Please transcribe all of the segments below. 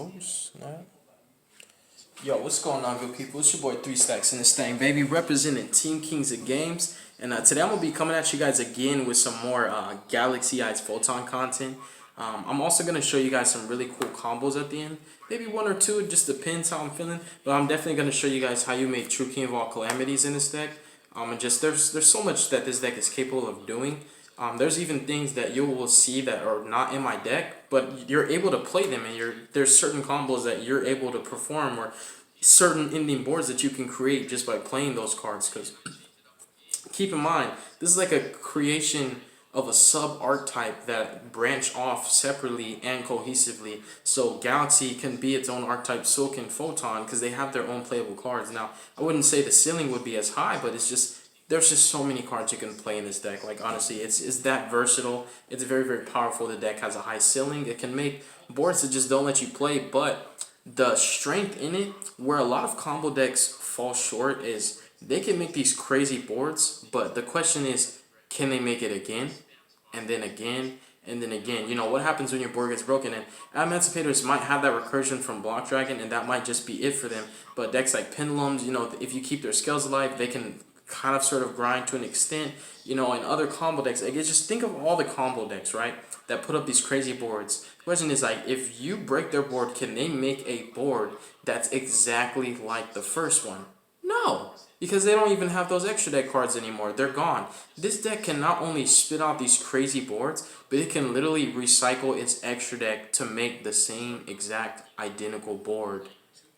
Oh, snap. Yo, what's going on, good people? It's your boy 3 Stacks in this thing, baby, representing Team Kings of Games. And today I'm going to be coming at you guys again with some more Galaxy Eyes Photon content. I'm also going to show you guys some really cool combos at the end. Maybe one or two, it just depends how I'm feeling. But I'm definitely going to show you guys how you make True King of all Calamities in this deck. And just there's so much that this deck is capable of doing. There's even things that you will see that are not in my deck, but you're able to play them, and there's certain combos that you're able to perform, or certain ending boards that you can create just by playing those cards. Because keep in mind, this is like a creation of a sub archetype that branch off separately and cohesively. So Galaxy can be its own archetype, so can Photon, because they have their own playable cards. Now, I wouldn't say the ceiling would be as high, but it's just there's just so many cards you can play in this deck. Like, honestly, it's that versatile. It's very, very powerful. The deck has a high ceiling. It can make boards that just don't let you play, but the strength in it, where a lot of combo decks fall short, is they can make these crazy boards, but the question is, can they make it again, and then again, and then again? You know, what happens when your board gets broken? And Emancipators might have that recursion from Block Dragon, and that might just be it for them. But decks like Pendulums, you know, if you keep their scales alive, they can kind of sort of grind to an extent, you know, and other combo decks. Like, just think of all the combo decks, right, that put up these crazy boards. The question is, like, if you break their board, can they make a board that's exactly like the first one? No, because they don't even have those extra deck cards anymore. They're gone. This deck can not only spit out these crazy boards, but it can literally recycle its extra deck to make the same exact identical board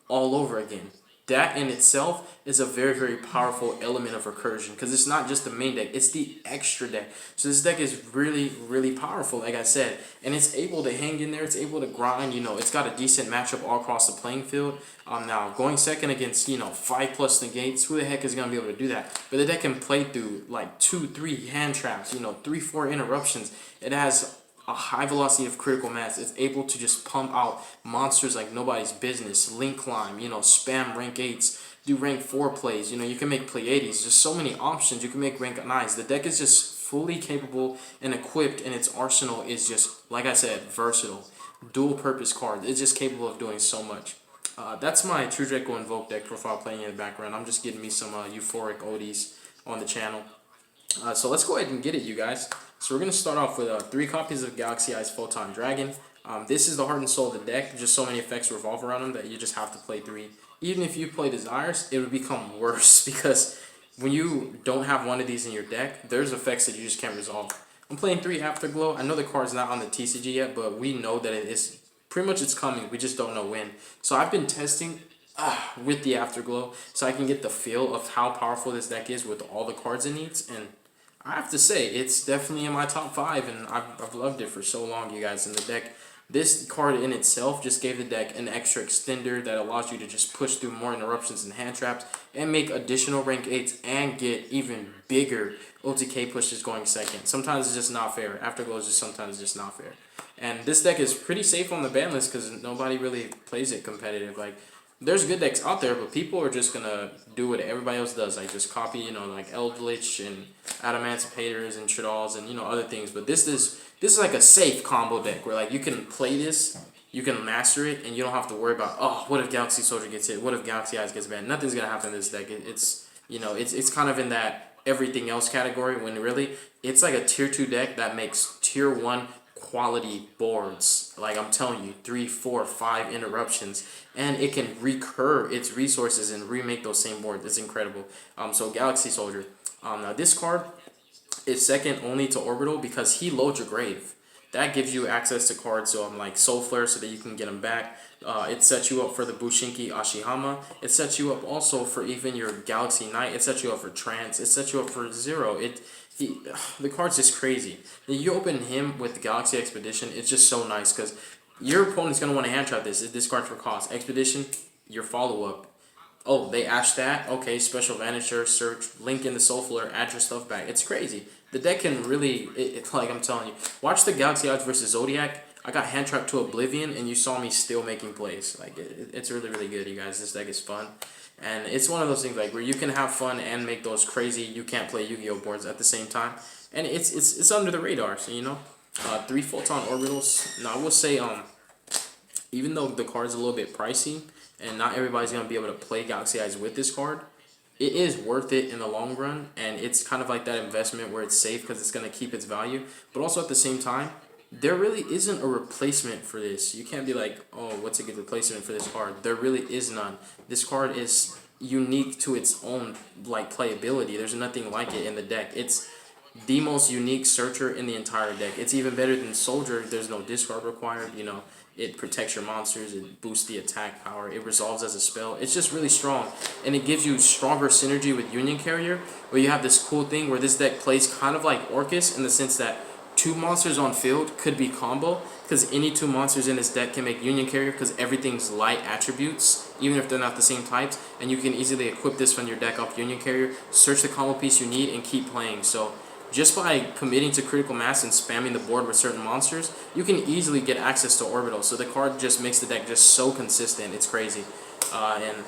all over again. That in itself is a very, very powerful element of recursion, because it's not just the main deck, it's the extra deck. So this deck is really, really powerful, like I said, and it's able to hang in there, it's able to grind, you know, it's got a decent matchup all across the playing field. Now, going second against, you know, 5+ negates, who the heck is going to be able to do that? But the deck can play through like 2-3 hand traps, you know, 3-4 interruptions. It has a high velocity of critical mass. It's able to just pump out monsters like nobody's business. Link climb, you know, spam rank 8s, do rank 4 plays. You know, you can make Pleiades. There's so many options. You can make rank 9s. The deck is just fully capable and equipped, and its arsenal is just, like I said, versatile. Dual purpose card. It's just capable of doing so much. That's my True Draco Invoke deck profile playing in the background. I'm just getting me some euphoric Odies on the channel. So let's go ahead and get it, you guys. So we're going to start off with 3 copies of Galaxy Eyes Photon Dragon. This is the heart and soul of the deck. Just so many effects revolve around them that you just have to play 3. Even if you play Desires, it would become worse, because when you don't have one of these in your deck, there's effects that you just can't resolve. I'm playing 3 Afterglow. I know the card's not on the TCG yet, but we know that it is pretty much, it's coming. We just don't know when. So I've been testing with the Afterglow so I can get the feel of how powerful this deck is with all the cards it needs, and I have to say, it's definitely in my top 5, and I've loved it for so long, you guys. In the deck, this card in itself just gave the deck an extra extender that allows you to just push through more interruptions and hand traps and make additional rank 8s and get even bigger OTK pushes going second. Sometimes it's just not fair. Afterglow is just sometimes just not fair. And this deck is pretty safe on the ban list because nobody really plays it competitive. Like, there's good decks out there, but people are just gonna do what everybody else does, like just copy, you know, like Eldritch and Adamantimators and Shadalls and, you know, other things. But this is like a safe combo deck where, like, you can play this, you can master it, and you don't have to worry about, oh, what if Galaxy Soldier gets hit? What if Galaxy Eyes gets banned? Nothing's gonna happen in this deck. It's you know, it's kind of in that everything else category, when really it's like a tier 2 deck that makes tier 1 quality boards. Like, I'm telling you, 3, 4, 5 interruptions, and it can recur its resources and remake those same boards. It's incredible. So Galaxy Soldier. Now this card is second only to Orbital because he loads your grave. That gives you access to cards, so I'm like Soul Flare, so that you can get them back. It sets you up for the Bushinki Ashihama. It sets you up also for even your Galaxy Knight. It sets you up for Trance. It sets you up for Zero. The card's just crazy. You open him with the Galaxy Expedition, it's just so nice because your opponent's going to want to hand trap this. It discards for cost. Expedition, your follow-up. Oh, they ashed that? Okay, special Vanisher, search, link in the Soul Flare, add your stuff back. It's crazy. The deck can really, like I'm telling you, watch the Galaxy Odds versus Zodiac. I got hand trapped to Oblivion, and you saw me still making plays. Like, it's really, really good, you guys. This deck is fun. And it's one of those things, like, where you can have fun and make those crazy you can't play Yu-Gi-Oh boards at the same time. And it's under the radar, so, you know. 3 Photon Orbitals. Now, I will say, even though the card's a little bit pricey and not everybody's going to be able to play Galaxy Eyes with this card, it is worth it in the long run, and it's kind of like that investment where it's safe because it's going to keep its value. But also at the same time, there really isn't a replacement for this. You can't be like, oh, what's a good replacement for this card? There really is none. This card is unique to its own like playability. There's nothing like it in the deck. It's the most unique searcher in the entire deck. It's even better than Soldier. There's no discard required. You know, it protects your monsters. It boosts the attack power. It resolves as a spell. It's just really strong, and it gives you stronger synergy with Union Carrier, where you have this cool thing where this deck plays kind of like Orcus in the sense that two monsters on field could be combo, because any two monsters in this deck can make Union Carrier because everything's light attributes, even if they're not the same types, and you can easily equip this from your deck off Union Carrier, search the combo piece you need, and keep playing. So just by committing to critical mass and spamming the board with certain monsters, you can easily get access to Orbital. So the card just makes the deck just so consistent. It's crazy. And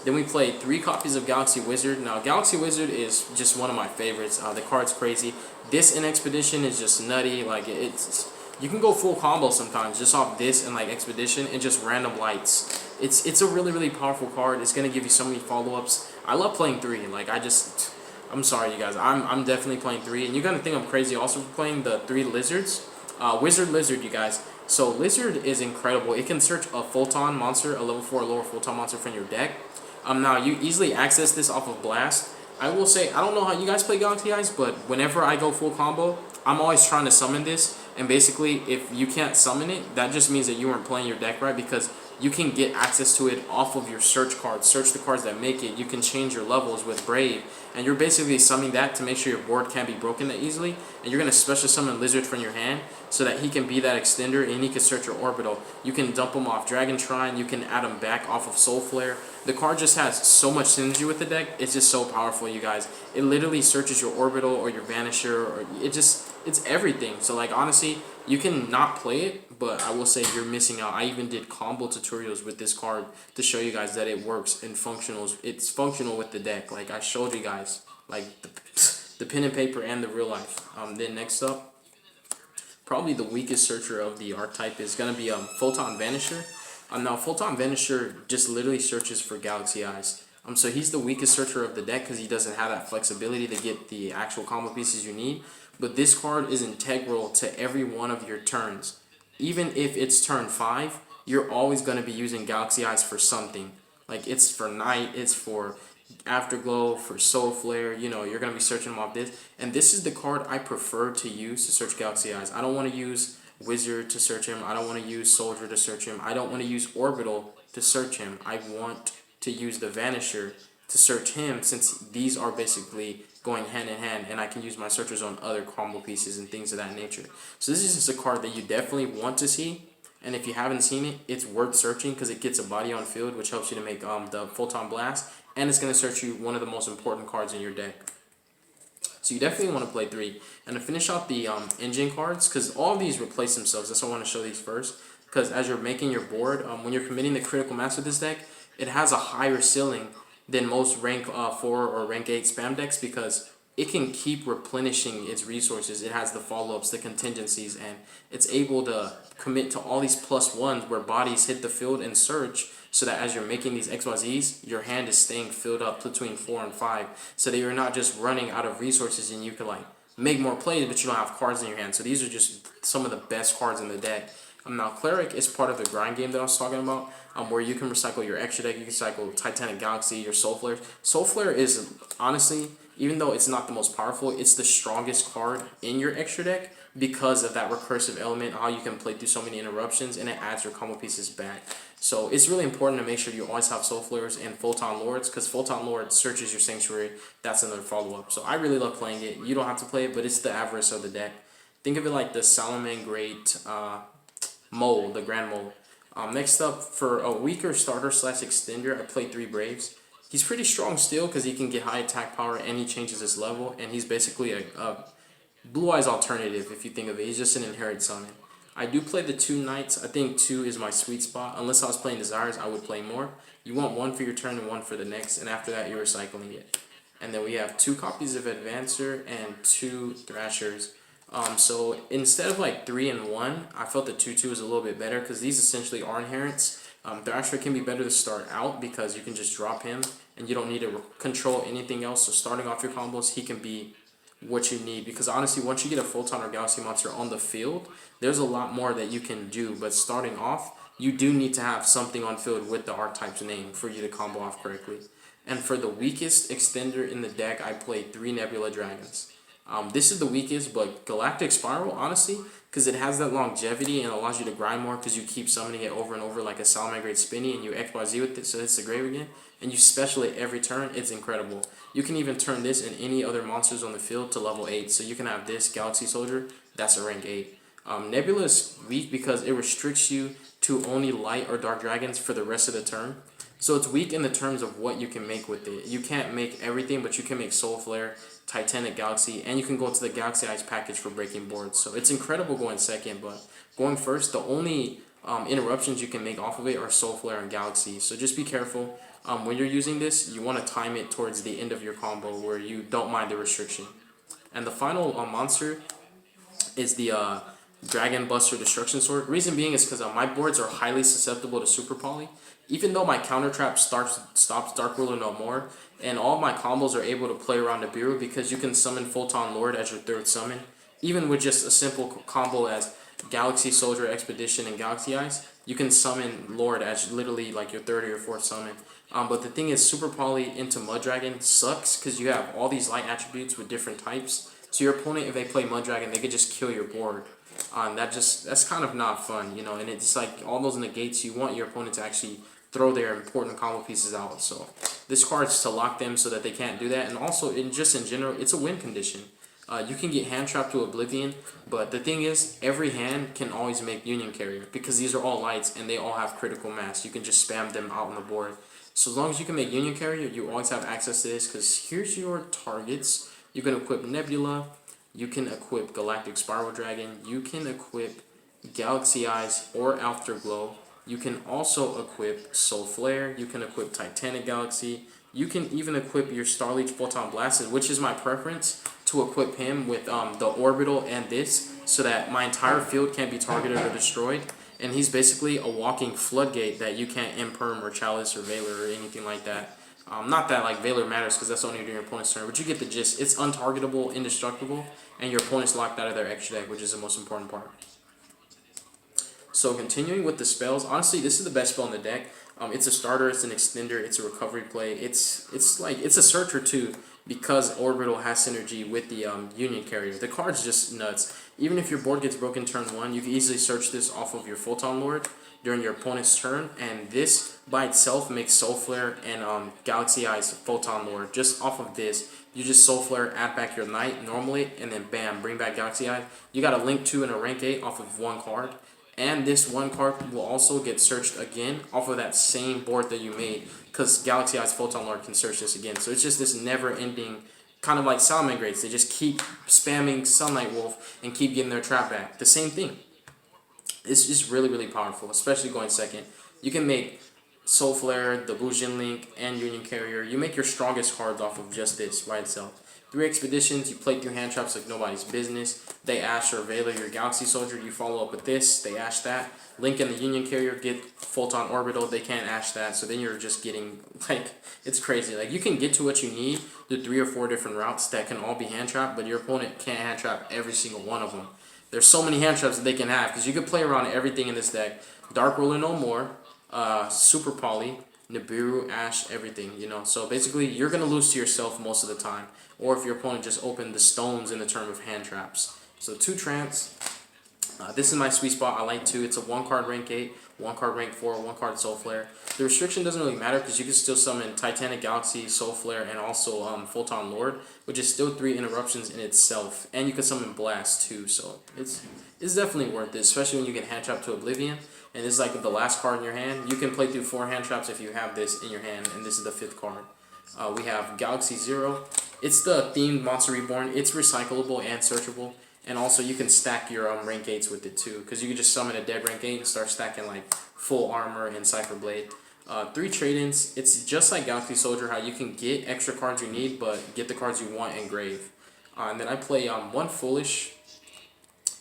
then we played 3 copies of Galaxy Wizard. Now, Galaxy Wizard is just one of my favorites. The card's crazy. This in Expedition is just nutty. Like, you can go full combo sometimes just off this and like Expedition and just random lights. It's a really, really powerful card. It's going to give you so many follow-ups. I love playing 3. Like, I'm sorry, you guys. I'm definitely playing 3. And you're going to think I'm crazy also for playing the 3 Lizards. Lizard, you guys. So, Lizard is incredible. It can search a Photon monster, a level 4 or lower Photon monster from your deck. Now, you easily access this off of Blast. I will say, I don't know how you guys play Galaxy Eyes, but whenever I go full combo, I'm always trying to summon this. And basically, if you can't summon it, that just means that you weren't playing your deck right, because you can get access to it off of your search cards. Search the cards that make it. You can change your levels with Brave. And you're basically summoning that to make sure your board can't be broken that easily. And you're going to special summon Lizard from your hand so that he can be that extender and he can search your Orbital. You can dump him off Dragon Shrine. You can add him back off of Soul Flare. The card just has so much synergy with the deck. It's just so powerful, you guys. It literally searches your Orbital or your Vanisher. Or it's everything. So, like, honestly, you can not play it, but I will say you're missing out. I even did combo tutorials with this card to show you guys that it works and functionals. It's functional with the deck. Like, I showed you guys, like, the pen and paper and the real life. Then next up, probably the weakest searcher of the archetype is going to be Photon Vanisher. Now, Photon Vanisher just literally searches for Galaxy Eyes. So he's the weakest searcher of the deck because he doesn't have that flexibility to get the actual combo pieces you need. But this card is integral to every one of your turns. Even if it's turn 5, you're always going to be using Galaxy Eyes for something. Like, it's for Night, it's for Afterglow, for Soul Flare. You know, you're going to be searching them off this. And this is the card I prefer to use to search Galaxy Eyes. I don't want to use Wizard to search him. I don't want to use Soldier to search him. I don't want to use Orbital to search him. I want to use the Vanisher to search him, since these are basically going hand in hand, and I can use my searchers on other combo pieces and things of that nature. So this is just a card that you definitely want to see, and if you haven't seen it, it's worth searching because it gets a body on field, which helps you to make the Photon Blast, and it's going to search you one of the most important cards in your deck. So you definitely want to play 3. And to finish off the engine cards, because all of these replace themselves, that's why I want to show these first, because as you're making your board, when you're committing the critical mass with this deck, it has a higher ceiling than most rank 4 or rank 8 spam decks, because it can keep replenishing its resources. It has the follow-ups, the contingencies, and it's able to commit to all these +1s where bodies hit the field and search, so that as you're making these XYZs, your hand is staying filled up between 4 and 5, so that you're not just running out of resources and you can like make more plays, but you don't have cards in your hand. So these are just some of the best cards in the deck. Now, Cleric is part of the grind game that I was talking about, where you can recycle your extra deck. You can cycle Titanic Galaxy, your Soul Flare. Soul Flare is, honestly, even though it's not the most powerful, it's the strongest card in your extra deck because of that recursive element, how you can play through so many interruptions, and it adds your combo pieces back. So it's really important to make sure you always have Soul Flares and Photon Lords, because Photon Lord searches your Sanctuary. That's another follow-up. So I really love playing it. You don't have to play it, but it's the avarice of the deck. Think of it like the Salaman Great Mole, the Grand Mole. Next up, for a weaker starter / extender, I played 3 Braves. He's pretty strong still because he can get high attack power and he changes his level, and he's basically a Blue Eyes alternative if you think of it. He's just an inherent summon. I do play the 2 Knights. I think 2 is my sweet spot. Unless I was playing Desires, I would play more. You want 1 for your turn and 1 for the next, and after that you're recycling it. And then we have 2 copies of Advancer and 2 Thrashers. So instead of like 3 and 1, I felt the 2-2 is a little bit better because these essentially are inherents. Thrasher can be better to start out because you can just drop him and you don't need to control anything else. So starting off your combos, he can be what you need, because honestly, once you get a Photon or Galaxy monster on the field, there's a lot more that you can do. But starting off, you do need to have something on field with the archetype's name for you to combo off correctly. And for the weakest extender in the deck, I played 3 Nebula Dragons. This is the weakest, but Galactic Spiral, honestly, because it has that longevity and allows you to grind more because you keep summoning it over and over like a Salamangreat Spinny, and you XYZ with it, so it's the grave again, and you special it every turn. It's incredible. You can even turn this and any other monsters on the field to level 8, so you can have this Galaxy Soldier, that's a rank 8. Nebula is weak because it restricts you to only light or dark dragons for the rest of the turn. So it's weak in the terms of what you can make with it. You can't make everything, but you can make Soul Flare, Titanic Galaxy, and you can go to the Galaxy Eyes package for breaking boards. So it's incredible going second, but going first, the only interruptions you can make off of it are Soul Flare and Galaxy. So just be careful. When you're using this, you want to time it towards the end of your combo where you don't mind the restriction. And the final monster is the Dragon Buster Destruction Sword. Reason being is because my boards are highly susceptible to Super Poly. Even though my counter trap stops Dark Ruler no more, and all of my combos are able to play around Nibiru because you can summon Photon Lord as your 3rd summon. Even with just a simple combo as Galaxy Soldier, Expedition, and Galaxy Eyes, you can summon Lord as literally like your 3rd or your 4th summon. But the thing is, Super Poly into Mud Dragon sucks because you have all these light attributes with different types. So your opponent, if they play Mud Dragon, they could just kill your board. That's kind of not fun, you know. And it's like all those negates. You want your opponent to actually throw their important combo pieces out. So this card's to lock them so that they can't do that. And also, in general, it's a win condition. You can get hand trapped to Oblivion, but the thing is, every hand can always make Union Carrier because these are all lights and they all have critical mass. You can just spam them out on the board. So as long as you can make Union Carrier, you always have access to this, because here's your targets. You can equip Nebula, you can equip Galactic Spiral Dragon, you can equip Galaxy Eyes or Afterglow. You can also equip Soul Flare, you can equip Titanic Galaxy, you can even equip your Starleech Photon Blasted, which is my preference, to equip him with the Orbital and this, so that my entire field can't be targeted or destroyed. And he's basically a walking floodgate that you can't imperm or chalice or Valor or anything like that. Not that like Valor matters because that's only during your opponent's turn, but you get the gist. It's untargetable, indestructible, and your opponent's locked out of their extra deck, which is the most important part. So continuing with the spells, honestly, this is the best spell in the deck. It's a starter, it's an extender, it's a recovery play. It's a searcher too, because Orbital has synergy with the Union Carrier. The card's just nuts. Even if your board gets broken turn 1, you can easily search this off of your Photon Lord during your opponent's turn, and this by itself makes Soul Flare and Galaxy Eyes Photon Lord. Just off of this, you just Soul Flare, add back your Knight normally, and then bam, bring back Galaxy Eyes. You got a Link 2 and a Rank 8 off of one card. And this one card will also get searched again off of that same board that you made, because Galaxy Eyes Photon Lord can search this again. So it's just this never-ending, kind of like Salamangreats. They just keep spamming Sunlight Wolf and keep getting their trap back. The same thing. It's just really, really powerful, especially going second. You can make Soul Flare, the Bujin Link, and Union Carrier. You make your strongest cards off of just this by itself. 3 Expeditions, you play through hand traps like nobody's business. They Ash or Valor your Galaxy Soldier, you follow up with this, they Ash that. Link and the Union Carrier get Photon Orbital, they can't Ash that, so then you're just getting, like, it's crazy. Like, you can get to what you need through 3 or 4 different routes that can all be hand trapped, but your opponent can't hand trap every single one of them. There's so many hand traps that they can have, because you can play around everything in this deck. Dark Ruler no more, Super Poly, Nibiru, Ash, everything, you know. So basically, you're going to lose to yourself most of the time. Or if your opponent just opened the stones in the term of hand traps. So 2 Trance. This is my sweet spot. I like 2. It's a 1-card rank 8, 1-card rank 4, 1-card Soul Flare. The restriction doesn't really matter because you can still summon Titanic Galaxy, Soul Flare, and also Photon Lord, which is still 3 interruptions in itself. And you can summon Blast too. So it's definitely worth it, especially when you get hand trap to Oblivion. And this is like the last card in your hand. You can play through 4 hand traps if you have this in your hand, and this is the 5th card. We have Galaxy Zero. It's the themed Monster Reborn. It's recyclable and searchable. And also you can stack your rank 8s with it too, because you can just summon a dead rank 8 and start stacking like full armor and Cypher Blade. 3 trade-ins. It's just like Galaxy Soldier, how you can get extra cards you need, but get the cards you want in grave. And then I play 1 Foolish,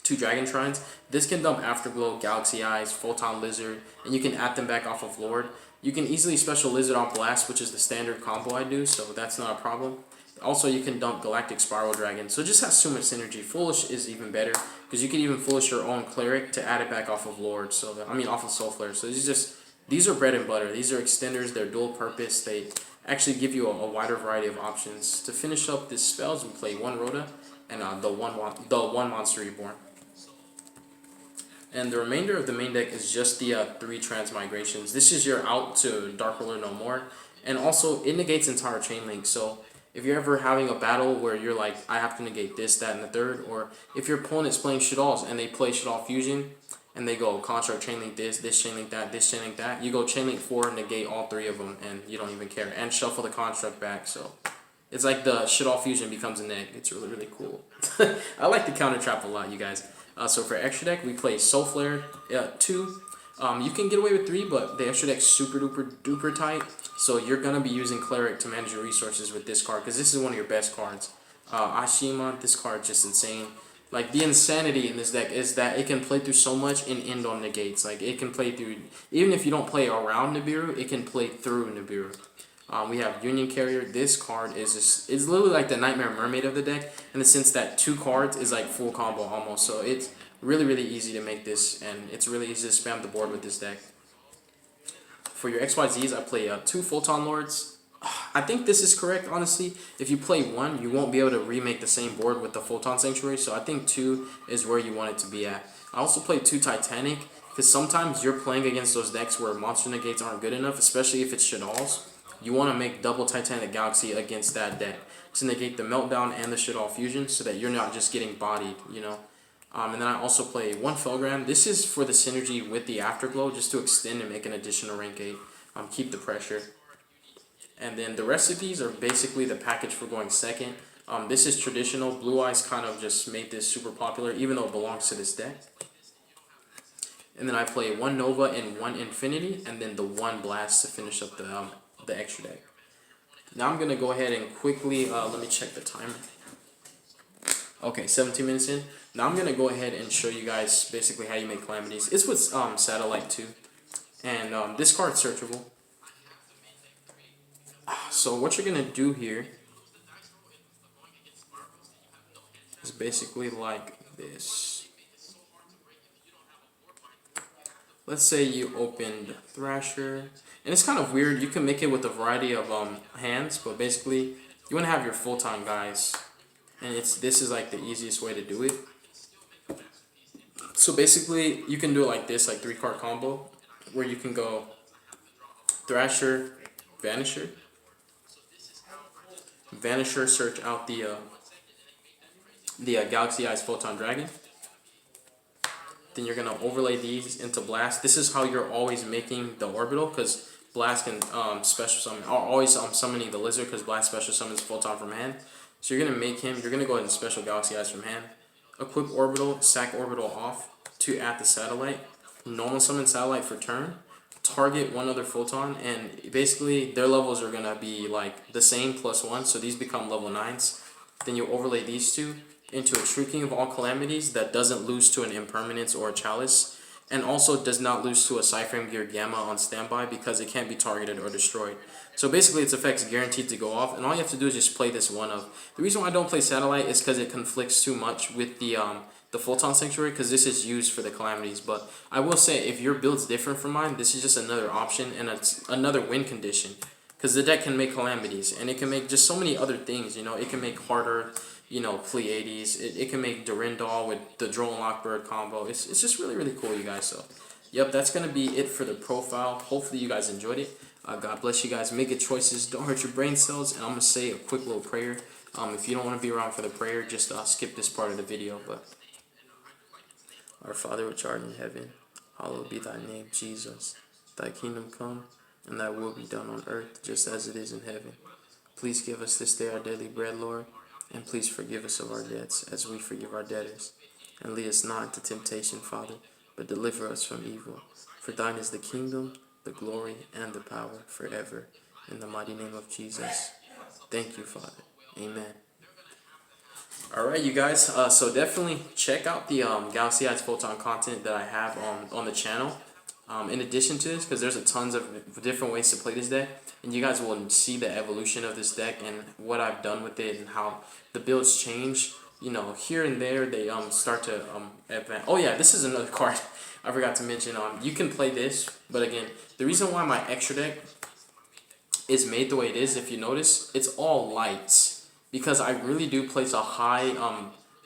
2 Dragon Shrines. This can dump Afterglow, Galaxy Eyes, Photon Lizard, and you can add them back off of Lord. You can easily special Lizard on Blast, which is the standard combo I do, so that's not a problem. Also, you can dump Galactic Spiral Dragon, so it just has so much synergy. Foolish is even better, because you can even Foolish your own Cleric to add it back off of Lord, so that, I mean off of Soul Flare. So these are bread and butter. These are extenders, they're dual purpose, they actually give you a wider variety of options. To finish up this spells, we play 1 Rhoda and the one Monster Reborn. And the remainder of the main deck is just the 3 Transmigrations. This is your out to Dark Ruler No More. And also, it negates entire Chain Link. So, if you're ever having a battle where you're like, I have to negate this, that, and the third, or if your opponent's playing Shaddolls and they play Shaddol Fusion, and they go Construct Chain Link this Chain Link that, this Chain Link that, you go Chain Link 4, negate all 3 of them, and you don't even care. And shuffle the Construct back, so... It's like the Shaddol Fusion becomes a neg. It's really, really cool. I like the counter trap a lot, you guys. So for extra deck, we play Soul Flare 2. You can get away with 3, but the extra deck's super duper duper tight. So you're gonna be using Cleric to manage your resources with this card, because this is one of your best cards. Ashima, this card's just insane. Like, the insanity in this deck is that it can play through so much and end on negates. Like, it can play through, even if you don't play around Nibiru, it can play through Nibiru. We have Union Carrier. This card is literally like the Nightmare Mermaid of the deck, in the sense that 2 cards is like full combo almost. So it's really, really easy to make this, and it's really easy to spam the board with this deck. For your XYZs, I play 2 Photon Lords. I think this is correct, honestly. If you play 1, you won't be able to remake the same board with the Photon Sanctuary, so I think 2 is where you want it to be at. I also play 2 Titanic, because sometimes you're playing against those decks where monster negates aren't good enough, especially if it's Shaddolls. You want to make double Titanic Galaxy against that deck to negate the Meltdown and the Shaddol Fusion, so that you're not just getting bodied, you know. And then I also play 1 Felgram. This is for the synergy with the Afterglow, just to extend and make an additional rank 8. Keep the pressure. And then the rest of these are basically the package for going second. This is traditional. Blue Eyes kind of just made this super popular, even though it belongs to this deck. And then I play 1 Nova and 1 Infinity, and then the 1 Blast to finish up the extra deck. Now I'm going to go ahead and quickly, let me check the timer. Okay, 17 minutes in. Now I'm going to go ahead and show you guys basically how you make Calamities. It's with Satellite too. And this card's searchable. So what you're going to do here is basically like this. Let's say you opened Thrasher, and it's kind of weird. You can make it with a variety of hands, but basically you want to have your full-time guys, and this is like the easiest way to do it. So basically you can do it like this, like 3-card combo, where you can go Thrasher, Vanisher, search out the Galaxy Eyes Photon Dragon. Then you're going to overlay these into Blast. This is how you're always making the Orbital, because Blast can special summon, or always summoning the Lizard, because Blast special summons Photon from hand. So you're going to make him, you're going to go ahead and special Galaxy Eyes from hand. Equip Orbital, sack Orbital off to add the Satellite. Normal summon Satellite for turn. Target 1 other Photon, and basically their levels are going to be like the same +1, so these become level 9s. Then you overlay these 2 into a True King of all Calamities that doesn't lose to an Impermanence or a Chalice, and also does not lose to a Cyframe Gear Gamma on standby, because it can't be targeted or destroyed. So basically its effects guaranteed to go off, and all you have to do is just play this one of. The reason why I don't play Satellite is because it conflicts too much with the Photon Sanctuary, because this is used for the Calamities. But I will say, if your build's different from mine, this is just another option, and it's another win condition, because the deck can make Calamities, and it can make just so many other things, you know. It can make harder, you know, Pleiades. It can make Durandal with the Drone Lockbird combo. It's just really, really cool, you guys. So, yep, that's going to be it for the profile. Hopefully you guys enjoyed it. God bless you guys. Make good choices. Don't hurt your brain cells. And I'm going to say a quick little prayer. If you don't want to be around for the prayer, just skip this part of the video. But our Father which art in heaven, hallowed be thy name, Jesus. Thy kingdom come, and thy will be done on earth, just as it is in heaven. Please give us this day our daily bread, Lord. And please forgive us of our debts, as we forgive our debtors. And lead us not into temptation, Father, but deliver us from evil. For thine is the kingdom, the glory, and the power forever. In the mighty name of Jesus. Thank you, Father. Amen. Alright, you guys, so definitely check out the Galaxy Eyes Photon content that I have on the channel. In addition to this, because there's a tons of different ways to play this deck, and you guys will see the evolution of this deck and what I've done with it and how the builds change. You know, here and there they start to advance. Oh yeah, this is another card I forgot to mention. You can play this, but again, the reason why my extra deck is made the way it is, if you notice, it's all lights because I really do place a high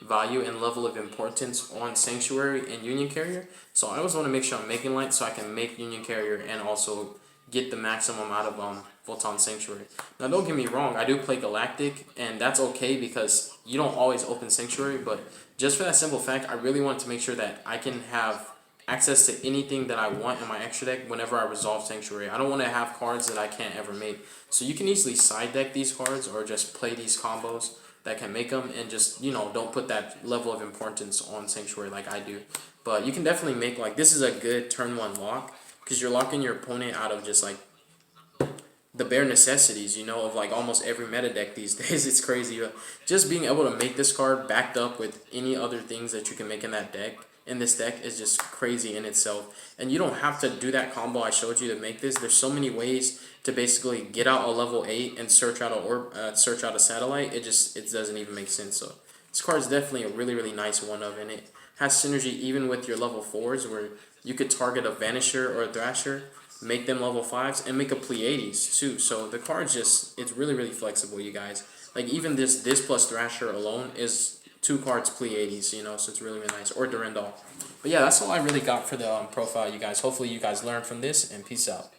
value and level of importance on Sanctuary and Union Carrier. So I always want to make sure I'm making lights so I can make Union Carrier and also get the maximum out of Photon Sanctuary. Now don't get me wrong, I do play Galactic and that's okay because you don't always open Sanctuary, but just for that simple fact, I really want to make sure that I can have access to anything that I want in my extra deck whenever I resolve Sanctuary. I don't want to have cards that I can't ever make. So you can easily side deck these cards or just play these combos that can make them and just, you know, don't put that level of importance on Sanctuary like I do. But you can definitely make, like, this is a good turn 1 lock because you're locking your opponent out of just, like, the bare necessities, you know, of like almost every meta deck these days. It's crazy. Just being able to make this card backed up with any other things that you can make in that deck, in this deck, is just crazy in itself. And you don't have to do that combo I showed you to make this. There's so many ways to basically get out a level 8 and search out a orb, search out a satellite. It doesn't even make sense. So this card is definitely a really nice one of, and it has synergy even with your level 4s where you could target a Vanisher or a Thrasher, make them level 5s, and make a Pleiades too. So the card's just, it's really flexible, you guys. Like even this plus Thrasher alone is 2 cards Pleiades, you know, so it's really nice. Or Durandal. But yeah, that's all I really got for the profile, you guys. Hopefully you guys learned from this, and peace out.